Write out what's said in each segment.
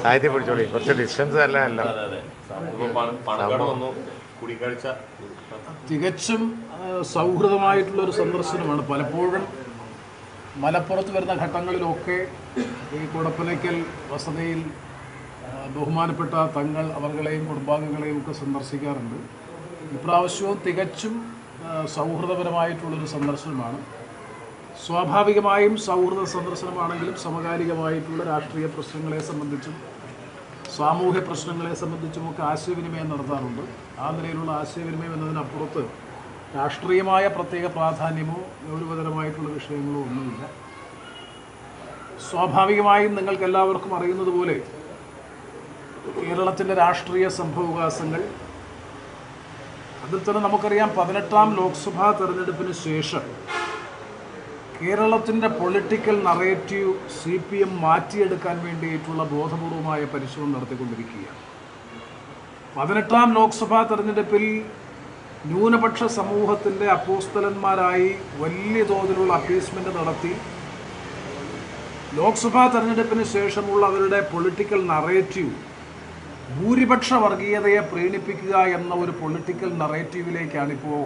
സാഹിത്യം പിടിച്ചോളി, കുറച്ച് ഡിസ്റ്റൻസ് അല്ല. തികച്ചും സൗഹൃദമായിട്ടുള്ളൊരു സന്ദർശനമാണ്. പലപ്പോഴും മലപ്പുറത്ത് വരുന്ന ഘട്ടങ്ങളിലൊക്കെ ഈ കുടപ്പനയ്ക്കൽ വസതിയിൽ ബഹുമാനപ്പെട്ട തങ്ങൾ അവർകളെയും കുടുംബാംഗങ്ങളെയും ഒക്കെ സന്ദർശിക്കാറുണ്ട്. ഇപ്രാവശ്യവും തികച്ചും സൗഹൃദപരമായിട്ടുള്ളൊരു സന്ദർശനമാണ്. സ്വാഭാവികമായും സൗഹൃദ സന്ദർശനമാണെങ്കിലും സമകാലികമായിട്ടുള്ള രാഷ്ട്രീയ പ്രശ്നങ്ങളെ സംബന്ധിച്ചും സാമൂഹ്യ പ്രശ്നങ്ങളെ സംബന്ധിച്ചുമൊക്കെ ആശയവിനിമയം നടത്താറുണ്ട്. ആ നിലയിലുള്ള ആശയവിനിമയം എന്നതിനപ്പുറത്ത് രാഷ്ട്രീയമായ പ്രത്യേക പ്രാധാന്യമോ ഗൗരവതരമായിട്ടുള്ള വിഷയങ്ങളോ ഒന്നുമില്ല. സ്വാഭാവികമായും നിങ്ങൾക്കെല്ലാവർക്കും അറിയുന്നത് പോലെ കേരളത്തിൻ്റെ രാഷ്ട്രീയ സംഭവവികാസങ്ങൾ, അതിൽ തന്നെ നമുക്കറിയാം 18ാം ലോക്സഭാ തെരഞ്ഞെടുപ്പിന് ശേഷം കേരളത്തിൻ്റെ പൊളിറ്റിക്കൽ നറേറ്റീവ് CPM മാറ്റിയെടുക്കാൻ വേണ്ടിയിട്ടുള്ള ബോധപൂർവമായ പരിശ്രമം നടത്തിക്കൊണ്ടിരിക്കുകയാണ്. 18ാം ലോക്സഭാ തെരഞ്ഞെടുപ്പിൽ ന്യൂനപക്ഷ സമൂഹത്തിൻ്റെ അപ്പോസ്തലന്മാരായി വലിയ തോതിലുള്ള അപ്പീസ്മെൻ്റ് നടത്തി ലോക്സഭാ തെരഞ്ഞെടുപ്പിന് ശേഷമുള്ള അവരുടെ പൊളിറ്റിക്കൽ നറേറ്റീവ് ഭൂരിപക്ഷ വർഗീയതയെ പ്രീണിപ്പിക്കുക എന്ന ഒരു പൊളിറ്റിക്കൽ നറേറ്റീവിലേക്കാണിപ്പോൾ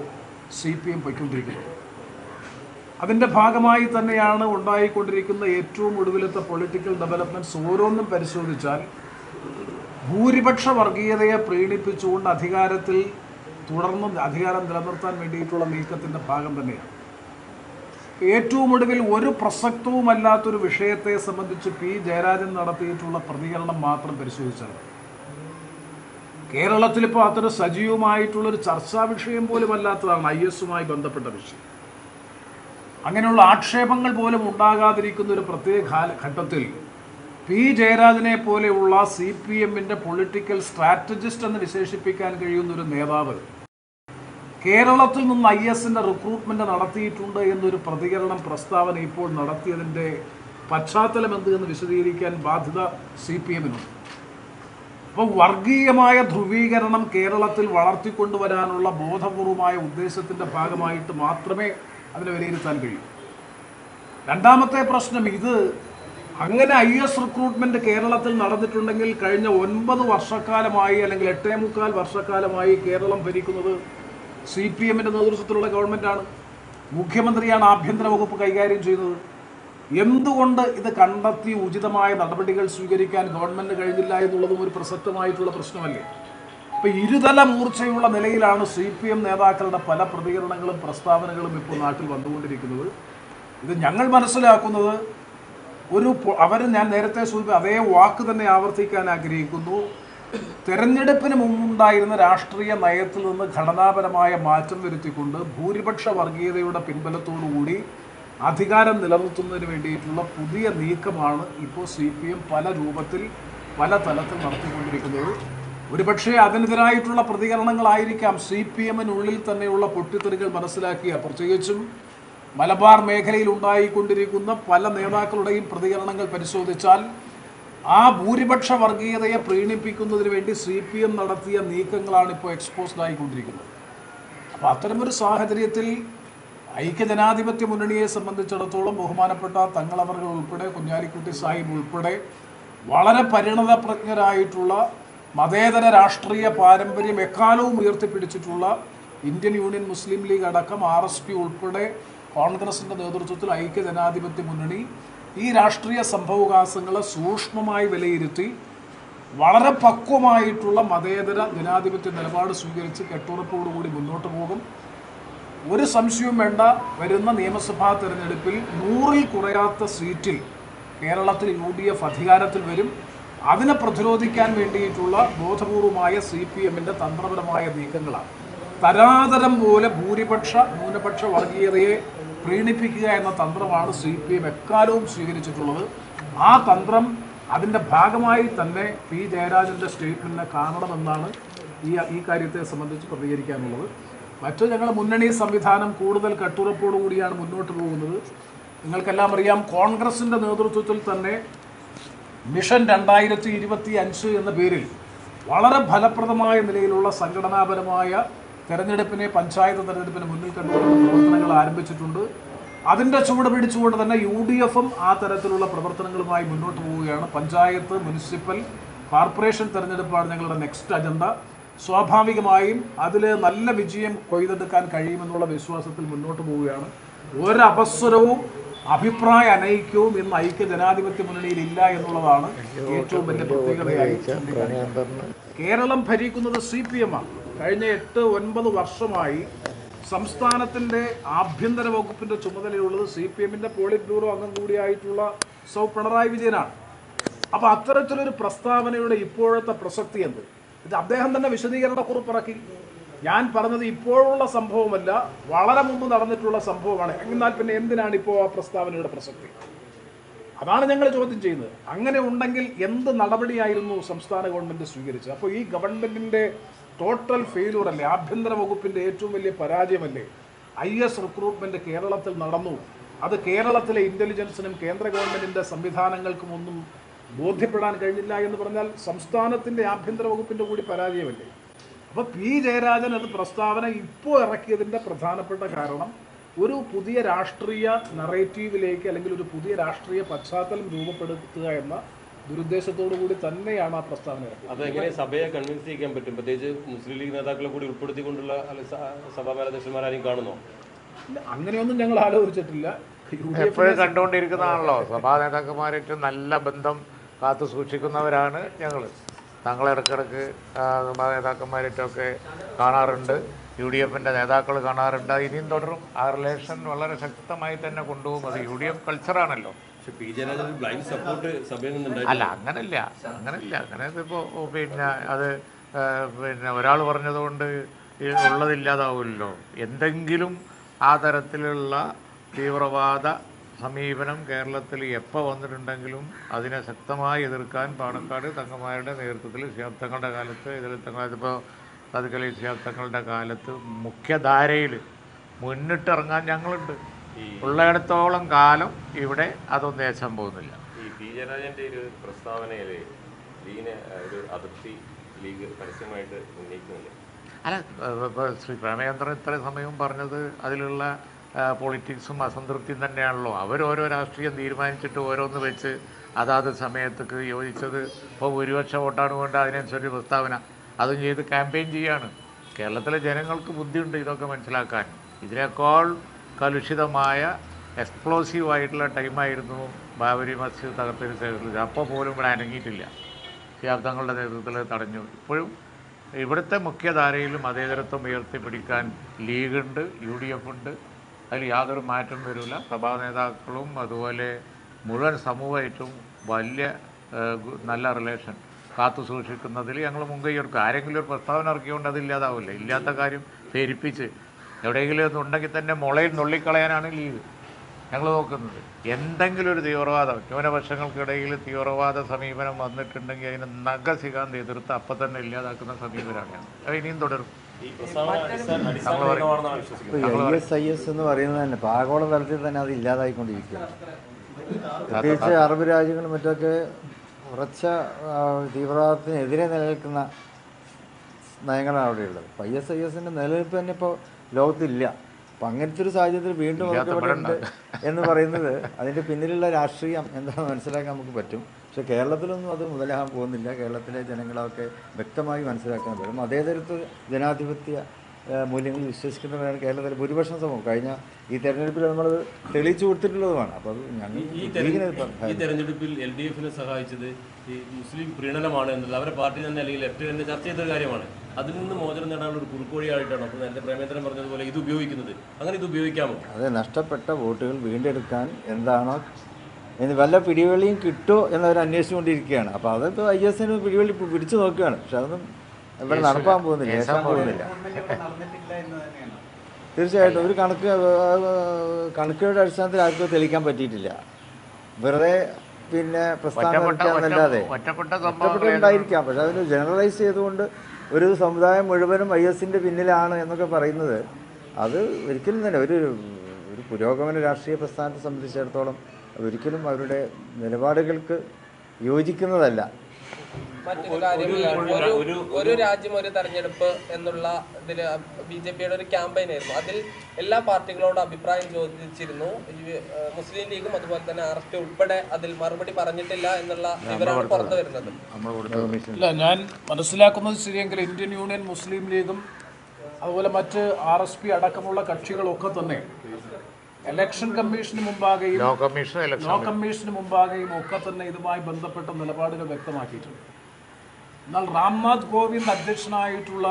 CPM പോയിക്കൊണ്ടിരിക്കുന്നത്. അതിൻ്റെ ഭാഗമായി തന്നെയാണ് ഉണ്ടായിക്കൊണ്ടിരിക്കുന്ന ഏറ്റവും ഒടുവിലത്തെ പൊളിറ്റിക്കൽ ഡെവലപ്മെൻറ്റ്സ് ഓരോന്നും പരിശോധിച്ചാൽ ഭൂരിപക്ഷ വർഗീയതയെ പ്രീണിപ്പിച്ചുകൊണ്ട് അധികാരത്തിൽ തുടർന്ന് അധികാരം നിലനിർത്താൻ വേണ്ടിയിട്ടുള്ള നീക്കത്തിൻ്റെ ഭാഗം തന്നെയാണ്. ഏറ്റവും ഒടുവിൽ ഒരു പ്രസക്തവുമല്ലാത്തൊരു വിഷയത്തെ സംബന്ധിച്ച് P. ജയരാജൻ നടത്തിയിട്ടുള്ള പ്രതികരണം മാത്രം പരിശോധിച്ചാൽ കേരളത്തിലിപ്പോൾ അത്ര സജീവമായിട്ടുള്ളൊരു ചർച്ചാ വിഷയം പോലും അല്ലാത്തതാണ് IS-മായി ബന്ധപ്പെട്ട വിഷയം. അങ്ങനെയുള്ള ആക്ഷേപങ്ങൾ പോലും ഉണ്ടാകാതിരിക്കുന്ന ഒരു പ്രത്യേക ഘട്ടത്തിൽ P. ജയരാജനെ പോലെയുള്ള CPM-ൻ്റെ പൊളിറ്റിക്കൽ സ്ട്രാറ്റജിസ്റ്റ് എന്ന് വിശേഷിപ്പിക്കാൻ കഴിയുന്നൊരു നേതാവ് കേരളത്തിൽ നിന്ന് IS-ൻ്റെ റിക്രൂട്ട്മെൻറ്റ് നടത്തിയിട്ടുണ്ട് എന്നൊരു പ്രസ്താവന ഇപ്പോൾ നടത്തിയതിൻ്റെ പശ്ചാത്തലം എന്ത് എന്ന് വിശദീകരിക്കാൻ ബാധ്യത CPM-നുണ്ട്. അപ്പോൾ വർഗീയമായ ധ്രുവീകരണം കേരളത്തിൽ വളർത്തിക്കൊണ്ടുവരാനുള്ള ബോധപൂർവമായ ഉദ്ദേശത്തിൻ്റെ ഭാഗമായിട്ട് മാത്രമേ അതിനെ വിലയിരുത്താൻ കഴിയും. രണ്ടാമത്തെ പ്രശ്നം, ഇത് അങ്ങനെ IS റിക്രൂട്ട്മെൻറ്റ് കേരളത്തിൽ നടന്നിട്ടുണ്ടെങ്കിൽ കഴിഞ്ഞ 9 വർഷക്കാലമായി അല്ലെങ്കിൽ 8.25 വർഷക്കാലമായി കേരളം ഭരിക്കുന്നത് CPM-ൻ്റെ നേതൃത്വത്തിലുള്ള ഗവൺമെൻറ്റാണ്. മുഖ്യമന്ത്രിയാണ് ആഭ്യന്തര വകുപ്പ് കൈകാര്യം ചെയ്യുന്നത്. എന്തുകൊണ്ട് ഇത് കണ്ടെത്തി ഉചിതമായ നടപടികൾ സ്വീകരിക്കാൻ ഗവൺമെൻറ് കഴിഞ്ഞില്ല എന്നുള്ളതും ഒരു പ്രസക്തമായിട്ടുള്ള പ്രശ്നമല്ലേ? ഇപ്പോൾ ഇരുതല മൂർച്ചയുള്ള നിലയിലാണ് CPM നേതാക്കളുടെ പല പ്രതികരണങ്ങളും പ്രസ്താവനകളും ഇപ്പോൾ നാട്ടിൽ വന്നുകൊണ്ടിരിക്കുന്നത്. ഇത് ഞങ്ങൾ മനസ്സിലാക്കുന്നത് ഞാൻ നേരത്തെ സൂചിപ്പിച്ച അതേ വാക്ക് തന്നെ ആവർത്തിക്കാൻ ആഗ്രഹിക്കുന്നു. തെരഞ്ഞെടുപ്പിന് മുമ്പുണ്ടായിരുന്ന രാഷ്ട്രീയ നയത്തിൽ നിന്ന് ഘടനാപരമായ മാറ്റം വരുത്തിക്കൊണ്ട് ഭൂരിപക്ഷ വർഗീയതയുടെ പിൻബലത്തോടുകൂടി അധികാരം നിലനിർത്തുന്നതിന് വേണ്ടിയിട്ടുള്ള പുതിയ നീക്കമാണ് ഇപ്പോൾ CPM പല രൂപത്തിൽ പല തലത്തിൽ നടത്തിക്കൊണ്ടിരിക്കുന്നത്. ഒരുപക്ഷെ അതിനെതിരായിട്ടുള്ള പ്രതികരണങ്ങളായിരിക്കാം CPM-നുള്ളിൽ തന്നെയുള്ള പൊട്ടിത്തെറികൾ മനസ്സിലാക്കിയ, പ്രത്യേകിച്ചും മലബാർ മേഖലയിൽ ഉണ്ടായിക്കൊണ്ടിരിക്കുന്ന പല നേതാക്കളുടെയും പ്രതികരണങ്ങൾ പരിശോധിച്ചാൽ ആ ഭൂരിപക്ഷ വർഗീയതയെ പ്രീണിപ്പിക്കുന്നതിന് വേണ്ടി CPM നടത്തിയ നീക്കങ്ങളാണ് ഇപ്പോൾ എക്സ്പോസ്ഡ് ആയിക്കൊണ്ടിരിക്കുന്നത്. അപ്പോൾ അത്തരമൊരു സാഹചര്യത്തിൽ ഐക്യജനാധിപത്യ മുന്നണിയെ സംബന്ധിച്ചിടത്തോളം ബഹുമാനപ്പെട്ട തങ്ങളവർകൾ ഉൾപ്പെടെ കുഞ്ഞാലിക്കുട്ടി സാഹിബ് ഉൾപ്പെടെ വളരെ പരിണതപ്രജ്ഞരായിട്ടുള്ള മതേതര രാഷ്ട്രീയ പാരമ്പര്യം എക്കാലവും ഉയർത്തിപ്പിടിച്ചിട്ടുള്ള ഇന്ത്യൻ യൂണിയൻ മുസ്ലിം ലീഗ് അടക്കം RSP ഉൾപ്പെടെ കോൺഗ്രസിൻ്റെ നേതൃത്വത്തിൽ ഐക്യജനാധിപത്യ മുന്നണി ഈ രാഷ്ട്രീയ സംഭവവികാസങ്ങളെ സൂക്ഷ്മമായി വിലയിരുത്തി വളരെ പക്വമായിട്ടുള്ള മതേതര ജനാധിപത്യ നിലപാട് സ്വീകരിച്ച് കെട്ടുറപ്പോടുകൂടി മുന്നോട്ട് പോകും. ഒരു സംശയവും വേണ്ട, വരുന്ന നിയമസഭാ തെരഞ്ഞെടുപ്പിൽ 100-ൽ കുറയാത്ത സീറ്റിൽ കേരളത്തിൽ UDF അധികാരത്തിൽ വരും. അതിനെ പ്രതിരോധിക്കാൻ വേണ്ടിയിട്ടുള്ള ബോധപൂർവമായ CPM-ൻ്റെ തന്ത്രപരമായ നീക്കങ്ങളാണ്. തരാതരം പോലെ ന്യൂനപക്ഷ വർഗീയതയെ പ്രീണിപ്പിക്കുക എന്ന തന്ത്രമാണ് CPM എക്കാലവും സ്വീകരിച്ചിട്ടുള്ളത്. ആ തന്ത്രം അതിൻ്റെ ഭാഗമായി തന്നെ P. ജയരാജൻ്റെ സ്റ്റേറ്റ്മെൻറ്റിനെ കാണണമെന്നാണ് ഈ കാര്യത്തെ സംബന്ധിച്ച് പ്രതികരിക്കാനുള്ളത്. ഞങ്ങൾ മുന്നണി സംവിധാനം കൂടുതൽ കട്ടുറപ്പോടുകൂടിയാണ് മുന്നോട്ട് പോകുന്നത്. നിങ്ങൾക്കെല്ലാം അറിയാം, കോൺഗ്രസിൻ്റെ നേതൃത്വത്തിൽ തന്നെ മിഷൻ 2025 എന്ന പേരിൽ വളരെ ഫലപ്രദമായ നിലയിലുള്ള സംഘടനാപരമായ പഞ്ചായത്ത് തെരഞ്ഞെടുപ്പിനെ മുന്നിൽ കണ്ടുകൊണ്ടുള്ള പ്രവർത്തനങ്ങൾ ആരംഭിച്ചിട്ടുണ്ട്. അതിൻ്റെ ചുവട് പിടിച്ചുകൊണ്ട് തന്നെ UDFും ആ തരത്തിലുള്ള പ്രവർത്തനങ്ങളുമായി മുന്നോട്ട് പോവുകയാണ്. പഞ്ചായത്ത്, മുനിസിപ്പൽ, കോർപ്പറേഷൻ തെരഞ്ഞെടുപ്പാണ് ഞങ്ങളുടെ നെക്സ്റ്റ് അജണ്ട. സ്വാഭാവികമായും അതിൽ നല്ല വിജയം കൊയ്തെടുക്കാൻ കഴിയുമെന്നുള്ള വിശ്വാസത്തിൽ മുന്നോട്ട് പോവുകയാണ്. ഒരവസരവും അഭിപ്രായ അനൈക്യവും ഇന്ന് ഐക്യ ജനാധിപത്യ മുന്നണിയിൽ ഇല്ല എന്നുള്ളതാണ് ഏറ്റവും വലിയ പ്രത്യേകതയായി ചൂണ്ടിക്കാണിക്കുന്നത്. കേരളം ഭരിക്കുന്നത് CPM ആണ്. കഴിഞ്ഞ 8-9 വർഷമായി സംസ്ഥാനത്തിൻ്റെ ആഭ്യന്തര വകുപ്പിൻ്റെ ചുമതലയുള്ളത് CPMൻ്റെ പോളിറ്റ് ബ്യൂറോ അംഗം കൂടിയായിട്ടുള്ള സൗ പിണറായി വിജയനാണ്. അപ്പോൾ അത്തരത്തിലൊരു പ്രസ്താവനയുടെ ഇപ്പോഴത്തെ പ്രസക്തി എന്ത്? ഇത് അദ്ദേഹം തന്നെ വിശദീകരണക്കുറിപ്പിറക്കി. ഞാൻ പറഞ്ഞത് ഇപ്പോഴുള്ള സംഭവമല്ല, വളരെ മുമ്പ് നടന്നിട്ടുള്ള സംഭവമാണ്. എന്നാൽ പിന്നെ എന്തിനാണ് ഇപ്പോൾ ആ പ്രസ്താവനയുടെ പ്രസക്തി? അതാണ് ഞങ്ങൾ ചോദ്യം ചെയ്യുന്നത്. അങ്ങനെ ഉണ്ടെങ്കിൽ എന്ത് നടപടിയായിരുന്നു സംസ്ഥാന ഗവൺമെൻറ് സ്വീകരിച്ചത്? അപ്പോൾ ഈ ഗവൺമെൻറ്റിൻ്റെ ടോട്ടൽ ഫെയിലൂർ അല്ലേ, ആഭ്യന്തര വകുപ്പിൻ്റെ ഏറ്റവും വലിയ പരാജയമല്ലേ IS റിക്രൂട്ട്മെൻറ്റ് കേരളത്തിൽ നടന്നു? അത് കേരളത്തിലെ ഇൻ്റലിജൻസിനും കേന്ദ്ര ഗവൺമെൻറ്റിൻ്റെ സംവിധാനങ്ങൾക്കും ഒന്നും ബോധ്യപ്പെടാൻ കഴിഞ്ഞില്ല എന്ന് പറഞ്ഞാൽ സംസ്ഥാനത്തിൻ്റെ ആഭ്യന്തര വകുപ്പിൻ്റെ കൂടി പരാജയമല്ലേ? അപ്പോൾ P. ജയരാജൻ എന്ന പ്രസ്താവന ഇപ്പോൾ ഇറക്കിയതിൻ്റെ പ്രധാനപ്പെട്ട കാരണം ഒരു പുതിയ രാഷ്ട്രീയ നറേറ്റീവിലേക്ക് അല്ലെങ്കിൽ ഒരു പുതിയ രാഷ്ട്രീയ പശ്ചാത്തലം രൂപപ്പെടുത്തുക എന്ന ദുരുദ്ദേശത്തോടു കൂടി തന്നെയാണ് ആ പ്രസ്താവന ഇറക്കിയത്. അതെങ്ങനെ സഭയെ കൺവിൻസ് ചെയ്യാൻ പറ്റും? പ്രത്യേകിച്ച് മുസ്ലിം ലീഗ് നേതാക്കളെ കൂടി ഉൾപ്പെടുത്തിക്കൊണ്ടുള്ള സഭാ മേലധ്യക്ഷന്മാരാരും കാണുന്നോ? അങ്ങനെയൊന്നും ഞങ്ങൾ ആലോചിച്ചിട്ടില്ല. എപ്പോഴും കണ്ടുകൊണ്ടിരിക്കുന്നതാണല്ലോ, സഭാ നേതാക്കന്മാരായിട്ട് നല്ല ബന്ധം കാത്തു സൂക്ഷിക്കുന്നവരാണ് ഞങ്ങൾ. തങ്ങളെ ഇടയ്ക്കിടയ്ക്ക് സഭാ നേതാക്കന്മാരായിട്ടൊക്കെ കാണാറുണ്ട്, UDFൻ്റെ നേതാക്കൾ കാണാറുണ്ട്. ഇനിയും തുടരും. ആ റിലേഷൻ വളരെ ശക്തമായി തന്നെ കൊണ്ടുപോകും. അത് UDF കൾച്ചറാണല്ലോ. അല്ല, അങ്ങനല്ല. അങ്ങനെ ഇപ്പോൾ പിന്നെ അത് പിന്നെ ഒരാൾ പറഞ്ഞതുകൊണ്ട് ഉള്ളതില്ലാതാവില്ലല്ലോ. എന്തെങ്കിലും ആ തരത്തിലുള്ള തീവ്രവാദ സമീപനം കേരളത്തിൽ എപ്പോൾ വന്നിട്ടുണ്ടെങ്കിലും അതിനെ ശക്തമായി എതിർക്കാൻ പാണക്കാട് തങ്ങന്മാരുടെ നേതൃത്വത്തിൽ ശിഹാബ് തങ്ങളുടെ കാലത്ത്, ഇപ്പോൾ സദ്കലി ശിഹാബ് തങ്ങളുടെ കാലത്ത് മുഖ്യധാരയിൽ മുന്നിട്ടിറങ്ങാൻ ഞങ്ങളുണ്ട്. ഉള്ളിടത്തോളം കാലം ഇവിടെ അതൊന്നും ഏശാൻ പോകുന്നില്ല. ഈ P. ജയരാജൻ്റെ ഒരു പ്രസ്താവനയിൽ ലീഗിനെ ഒരു അതിർത്തി ലീഗ് പരസ്യമായിട്ട് ഉന്നയിക്കുന്നില്ല. അല്ല, ഇപ്പോൾ ശ്രീ പ്രേമചന്ദ്രൻ ഇത്രയും സമയവും പറഞ്ഞത് അതിലുള്ള പൊളിറ്റിക്സും അസംതൃപ്തിയും തന്നെയാണല്ലോ. അവരോരോ രാഷ്ട്രീയം തീരുമാനിച്ചിട്ട് ഓരോന്ന് വെച്ച് അതാത് സമയത്തേക്ക് യോജിച്ചത്. ഇപ്പോൾ ഭൂരിപക്ഷ വോട്ടാണ് വേണ്ട, അതിനനുസരിച്ച് പ്രസ്താവന അതും ചെയ്ത് ക്യാമ്പയിൻ ചെയ്യാണ്. കേരളത്തിലെ ജനങ്ങൾക്ക് ബുദ്ധിയുണ്ട് ഇതൊക്കെ മനസ്സിലാക്കാൻ. ഇതിനേക്കാൾ കലുഷിതമായ എക്സ്പ്ലോസീവായിട്ടുള്ള ടൈമായിരുന്നു ബാബരി മസ്ജിദ് തകർത്തതിന് ശേഷം. അപ്പോൾ പോലും ഇവിടെ അനങ്ങിയിട്ടില്ല. ശിഹാബ് തങ്ങളുടെ നേതൃത്വത്തിൽ തടഞ്ഞു. ഇപ്പോഴും ഇവിടുത്തെ മുഖ്യധാരയിലും മതേതരത്വം ഉയർത്തിപ്പിടിക്കാൻ ലീഗുണ്ട്, UDF ഉണ്ട്. അതിൽ യാതൊരു മാറ്റം വരില്ല. സഭാ നേതാക്കളും അതുപോലെ മുഴുവൻ സമൂഹമായിട്ടും വലിയ നല്ല റിലേഷൻ കാത്തു സൂക്ഷിക്കുന്നതിൽ ഞങ്ങൾ മുൻകൈയെടുക്കും. ആരെങ്കിലും ഒരു പ്രസ്താവന ഇറക്കിക്കൊണ്ട് അതില്ലാതാവില്ല. ഇല്ലാത്ത കാര്യം പേരിപ്പിച്ച് എവിടെയെങ്കിലും ഉണ്ടെങ്കിൽ തന്നെ മുളയിൽ നുള്ളിക്കളയാനാണ് ലീഗ് ഞങ്ങൾ നോക്കുന്നത്. എന്തെങ്കിലും ഒരു തീവ്രവാദം, ന്യൂനപക്ഷങ്ങൾക്കിടയിൽ തീവ്രവാദ സമീപനം വന്നിട്ടുണ്ടെങ്കിൽ അതിനെ നഖശിഖാന്ത് എതിർത്ത് അപ്പം തന്നെ ഇല്ലാതാക്കുന്ന സമീപനമാണ്. അത് ഇനിയും തുടരും. IS എന്ന് പറയുന്നത് തന്നെ ആഗോള തലത്തിൽ തന്നെ അത് ഇല്ലാതായിക്കൊണ്ടിരിക്കുകയാണ്. പ്രത്യേകിച്ച് അറബ് രാജ്യങ്ങളും മറ്റൊക്കെ ഉറച്ച തീവ്രവാദത്തിനെതിരെ നിലനിൽക്കുന്ന നയങ്ങളാണ് അവിടെയുള്ളത്. അപ്പോൾ ISISൻ്റെ നിലനിൽപ്പ് തന്നെ ഇപ്പോൾ ലോകത്തില്ല. അപ്പം അങ്ങനത്തെ ഒരു സാഹചര്യത്തിൽ വീണ്ടും ഉറക്കപ്പെട്ടിട്ടുണ്ട് എന്ന് പറയുന്നത് അതിൻ്റെ പിന്നിലുള്ള രാഷ്ട്രീയം എന്താണെന്ന് മനസ്സിലാക്കാൻ നമുക്ക് പറ്റും. പക്ഷേ കേരളത്തിലൊന്നും അത് മുതലാകാൻ പോകുന്നില്ല. കേരളത്തിലെ ജനങ്ങളൊക്കെ വ്യക്തമായി മനസ്സിലാക്കാൻ പറ്റും. അതേതരത്തിൽ ജനാധിപത്യ മൂല്യങ്ങൾ വിശ്വസിക്കുന്നവരാണ് കേരളത്തിലെ ഭൂരിപക്ഷം സമൂഹം. കഴിഞ്ഞ ഈ തെരഞ്ഞെടുപ്പിൽ നമ്മൾ തെളിയിച്ചു കൊടുത്തിട്ടുള്ളതുമാണ്. അപ്പോൾ അത് ഞങ്ങൾ ഈ തെരഞ്ഞെടുപ്പിൽ LDFനെ സഹായിച്ചത് ഈ മുസ്ലിം പ്രീണനമാണ് എന്നുള്ളത് അവരുടെ പാർട്ടി തന്നെ അല്ലെങ്കിൽ ലെഫ്റ്റ് തന്നെ ചർച്ച ചെയ്ത കാര്യമാണ്. അതിൽ നിന്ന് മോചനം നേടാനുള്ള ഒരു കുറുക്കോഴിയായിട്ടാണ് അപ്പോൾ നേരത്തെ പ്രേമേന്ദ്രൻ പറഞ്ഞതുപോലെ ഇത് ഉപയോഗിക്കുന്നത്. അങ്ങനെ ഇത് ഉപയോഗിക്കാമോ? അതെ, നഷ്ടപ്പെട്ട വോട്ടുകൾ വീണ്ടെടുക്കാൻ എന്താണോ ഇനി വല്ല പിടിവള്ളിയും കിട്ടുമോ എന്നവർ അന്വേഷിച്ചുകൊണ്ടിരിക്കുകയാണ്. അപ്പോൾ അതിപ്പോൾ ISന് പിടിവള്ളി പിടിച്ചു നോക്കുകയാണ്. പക്ഷെ അതൊന്നും ഇവിടെ നടപ്പാൻ പോകുന്നില്ല, ഏശാൻ പോകുന്നില്ല. തീർച്ചയായിട്ടും ഒരു കണക്കുകളുടെ അടിസ്ഥാനത്തിൽ ആർക്കും തെളിയിക്കാൻ പറ്റിയിട്ടില്ല. വെറുതെ പിന്നെ പ്രസ്ഥാനം നടക്കാന്നല്ലാതെ ഒറ്റപ്പെട്ടുണ്ടായിരിക്കാം. പക്ഷെ അതിന് ജനറലൈസ് ചെയ്തുകൊണ്ട് ഒരു സമുദായം മുഴുവനും ISൻ്റെ പിന്നിലാണ് എന്നൊക്കെ പറയുന്നത് അത് ഒരിക്കലും തന്നെ ഒരു പുരോഗമന രാഷ്ട്രീയ പ്രസ്ഥാനത്തെ സംബന്ധിച്ചിടത്തോളം ഒരിക്കലും അവരുടെ നിലപാടുകൾക്ക് യോജിക്കുന്നതല്ല. മറ്റൊരു കാര്യം, ഒരു രാജ്യം ഒരു തെരഞ്ഞെടുപ്പ് എന്നുള്ള ഇതിൽ BJP-യുടെ ഒരു ക്യാമ്പയിൻ ആയിരുന്നു. അതിൽ എല്ലാ പാർട്ടികളോടും അഭിപ്രായം ചോദിച്ചിരുന്നു. മുസ്ലിം ലീഗും അതുപോലെ തന്നെ RSP ഉൾപ്പെടെ അതിൽ മറുപടി പറഞ്ഞിട്ടില്ല എന്നുള്ള വിവരമാണ് പുറത്തു വരുന്നത്. ഇല്ല, ഞാൻ മനസ്സിലാക്കുന്നത് ശരിയെങ്കിൽ ഇന്ത്യൻ യൂണിയൻ മുസ്ലിം ലീഗും അതുപോലെ മറ്റ് RSP അടക്കമുള്ള കക്ഷികളൊക്കെ തന്നെ ഇലക്ഷൻ കമ്മീഷന് മുമ്പാകെയും ലോ കമ്മീഷന് മുമ്പാകെയും ഒക്കെ തന്നെ ഇതുമായി ബന്ധപ്പെട്ട നിലപാടുകൾ വ്യക്തമാക്കിയിട്ടുണ്ട്. എന്നാൽ രാംനാഥ് കോവിന്ദ് അധ്യക്ഷനായിട്ടുള്ള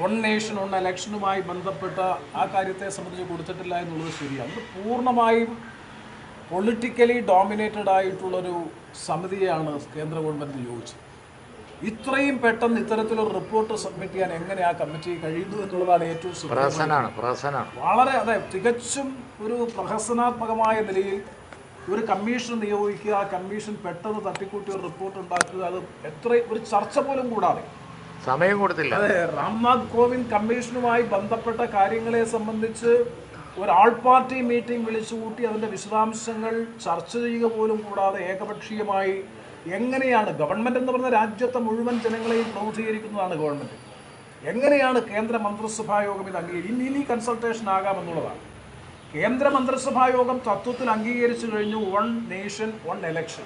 വൺ നേഷൻ വൺ ഇലക്ഷനുമായി ബന്ധപ്പെട്ട ആ കാര്യത്തെ സംബന്ധിച്ച് കൊടുത്തിട്ടില്ല എന്നുള്ളത് ശരിയാണ്. ഇത് പൂർണ്ണമായും പൊളിറ്റിക്കലി ഡോമിനേറ്റഡ് ആയിട്ടുള്ളൊരു സമിതിയാണ് കേന്ദ്ര ഗവൺമെൻറ് നിയോഗിച്ചത്. ഇത്രയും പെട്ടെന്ന് ഇത്തരത്തിലൊരു റിപ്പോർട്ട് സബ്മിറ്റ് ചെയ്യാൻ എങ്ങനെ ആ കമ്മിറ്റി കഴിയുന്നു എന്നുള്ളതാണ് ഏറ്റവും വളരെ തികച്ചും ഒരു പ്രഹസനാത്മകമായ നിലയിൽ ഒരു കമ്മീഷൻ നിയോഗിക്കുക, ആ കമ്മീഷൻ പെട്ടെന്ന് തട്ടിക്കൂട്ടി ഒരു റിപ്പോർട്ട് ഉണ്ടാക്കുക, അത് ഒരു ചർച്ച പോലും കൂടാതെ സമയം കൊടുത്തില്ല. അതെ, രാംനാഥ് കോവിന്ദ് കമ്മീഷനുമായി ബന്ധപ്പെട്ട കാര്യങ്ങളെ സംബന്ധിച്ച് ഒരു ആൾ പാർട്ടി മീറ്റിംഗ് വിളിച്ചുകൂട്ടി അതിൻ്റെ വിശദാംശങ്ങൾ ചർച്ച ചെയ്യുക പോലും കൂടാതെ ഏകപക്ഷീയമായി എങ്ങനെയാണ് ഗവൺമെൻറ് എന്ന് പറഞ്ഞ രാജ്യത്തെ മുഴുവൻ ജനങ്ങളെയും പ്രതിനിധീകരിക്കുന്നതാണ് ഗവൺമെൻറ്, എങ്ങനെയാണ് കേന്ദ്ര മന്ത്രിസഭാ യോഗം ഇത് ഇനി കൺസൾട്ടേഷൻ ആകാമെന്നുള്ളതാണ്. കേന്ദ്ര മന്ത്രിസഭാ യോഗം തത്വത്തിൽ അംഗീകരിച്ചു കഴിഞ്ഞു വൺ നേഷൻ വൺ എലക്ഷൻ.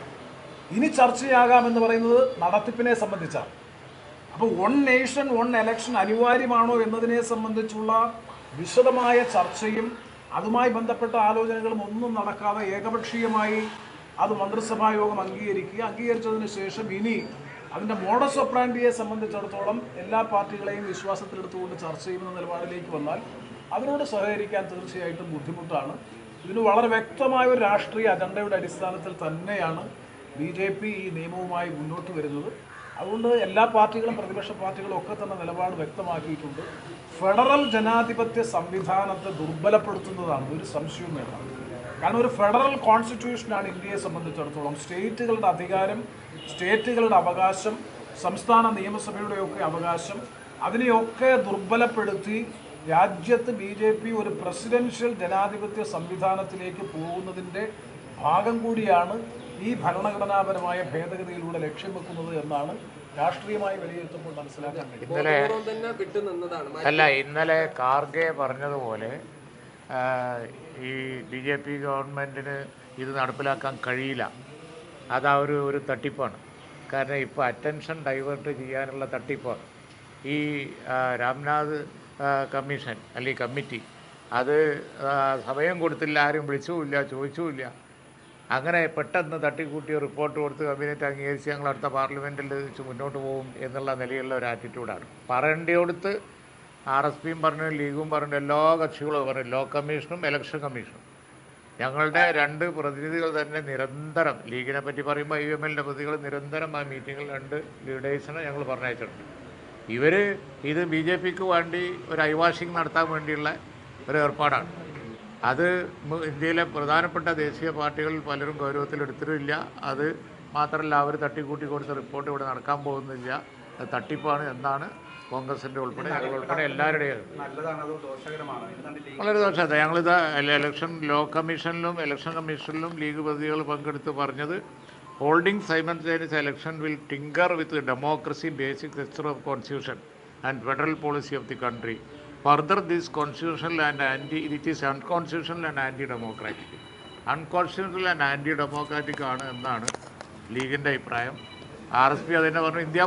ഇനി ചർച്ചയാകാമെന്ന് പറയുന്നത് നടത്തിപ്പിനെ സംബന്ധിച്ചാണ്. അപ്പോൾ വൺ നേഷൻ വൺ എലക്ഷൻ അനിവാര്യമാണോ എന്നതിനെ സംബന്ധിച്ചുള്ള വിശദമായ ചർച്ചയും അതുമായി ബന്ധപ്പെട്ട ആലോചനകളും ഒന്നും നടക്കാതെ ഏകപക്ഷീയമായി അത് മന്ത്രിസഭാ യോഗം അംഗീകരിച്ചതിന് ശേഷം ഇനി അതിൻ്റെ മോഡസ് ഓപ്പറാൻഡിയെ സംബന്ധിച്ചിടത്തോളം എല്ലാ പാർട്ടികളെയും വിശ്വാസത്തിലെടുത്തുകൊണ്ട് ചർച്ച ചെയ്യുന്ന നിലപാടിലേക്ക് വന്നാൽ അതിനോട് സഹകരിക്കാൻ തീർച്ചയായിട്ടും ബുദ്ധിമുട്ടാണ്. ഇതിന് വളരെ വ്യക്തമായ ഒരു രാഷ്ട്രീയ അജണ്ടയുടെ അടിസ്ഥാനത്തിൽ തന്നെയാണ് BJP ഈ നിയമവുമായി മുന്നോട്ട് വരുന്നത്. അതുകൊണ്ട് എല്ലാ പാർട്ടികളും പ്രതിപക്ഷ പാർട്ടികളും ഒക്കെ തന്നെ നിലപാട് വ്യക്തമാക്കിയിട്ടുണ്ട്. ഫെഡറൽ ജനാധിപത്യ സംവിധാനത്തെ ദുർബലപ്പെടുത്തുന്നതാണ്, ഒരു സംശയവും വേണ്ട. കാരണം ഒരു ഫെഡറൽ കോൺസ്റ്റിറ്റ്യൂഷനാണ് ഇന്ത്യയെ സംബന്ധിച്ചിടത്തോളം. സ്റ്റേറ്റുകളുടെ അധികാരം, സ്റ്റേറ്റുകളുടെ അവകാശം, സംസ്ഥാന നിയമസഭയുടെയൊക്കെ അവകാശം, അതിനെയൊക്കെ ദുർബലപ്പെടുത്തി രാജ്യത്ത് BJP ഒരു പ്രസിഡൻഷ്യൽ ജനാധിപത്യ സംവിധാനത്തിലേക്ക് പോകുന്നതിൻ്റെ ഭാഗം കൂടിയാണ് ഈ ഭരണഘടനാപരമായ ഭേദഗതിയിലൂടെ ലക്ഷ്യം വെക്കുന്നത് എന്നാണ് രാഷ്ട്രീയമായി വിലയിരുത്തുമ്പോൾ മനസ്സിലാക്കാൻ കഴിയും. ഇന്നലെ കാർഗെ പറഞ്ഞതുപോലെ ഈ BJP ഗവൺമെൻറ്റിന് ഇത് നടപ്പിലാക്കാൻ കഴിയില്ല. അതാ ഒരു തട്ടിപ്പാണ്. കാരണം ഇപ്പോൾ അറ്റൻഷൻ ഡൈവേർട്ട് ചെയ്യാനുള്ള തട്ടിപ്പാണ് ഈ രാംനാഥ് കമ്മീഷൻ അല്ലെങ്കിൽ കമ്മിറ്റി. അത് സമയം കൊടുത്തില്ല, ആരും വിളിച്ചുമില്ല, ചോദിച്ചുമില്ല. അങ്ങനെ പെട്ടെന്ന് തട്ടിക്കൂട്ടിയ റിപ്പോർട്ട് കൊടുത്ത് കബിനറ്റ് അംഗീകരിച്ച് ഞങ്ങൾ അടുത്ത പാർലമെൻറ്റിൽ വെച്ച് മുന്നോട്ട് പോകും എന്നുള്ള നിലയിലുള്ള ഒരു ആറ്റിറ്റ്യൂഡാണ്. പറയേണ്ടിയോടുത്ത് RSPയും പറഞ്ഞു, ലീഗും പറഞ്ഞു, എല്ലാ കക്ഷികളും പറഞ്ഞു, ലോ കമ്മീഷനും ഇലക്ഷൻ കമ്മീഷനും. ഞങ്ങളുടെ 2 പ്രതിനിധികൾ തന്നെ നിരന്തരം, ലീഗിനെ പറ്റി പറയുമ്പോൾ IUMLൻ്റെ പ്രതികൾ നിരന്തരം ആ മീറ്റിങ്ങിൽ 2 ലീഡേഴ്സിനെ ഞങ്ങൾ പറഞ്ഞയച്ചിട്ടുണ്ട്. ഇവർ ഇത് BJPക്ക് വേണ്ടി ഒരു ഐവാഷിംഗ് നടത്താൻ വേണ്ടിയുള്ള ഒരു ഏർപ്പാടാണ്. അത് ഇന്ത്യയിലെ പ്രധാനപ്പെട്ട ദേശീയ പാർട്ടികളിൽ പലരും ഗൗരവത്തിലെടുത്തിട്ടില്ല. അത് മാത്രമല്ല, അവർ തട്ടിക്കൂട്ടി കൊടുത്ത റിപ്പോർട്ട് ഇവിടെ നടക്കാൻ പോകുന്നില്ല, അത് തട്ടിപ്പാണ് എന്നാണ് കോൺഗ്രസിൻ്റെ ഉൾപ്പെടെ ഞങ്ങളുൾപ്പെടെ എല്ലാവരുടെയും. വളരെ ദോഷമാണ്. ഞങ്ങളിത് ലോ കമ്മീഷനിലും ഇലക്ഷൻ കമ്മീഷനിലും ലീഗ് പ്രതികൾ പങ്കെടുത്ത് പറഞ്ഞത്, holding simultaneous election will tinker with the democracy basic structure of constitution and federal policy of the country. Further, this constitutional and it is unconstitutional and anti-democratic. Unconstitutional and anti-democratic ആണ് എന്നാണ് ലീഗിൻ്റെ അഭിപ്രായം. RSP അതിനെ പറഞ്ഞു. India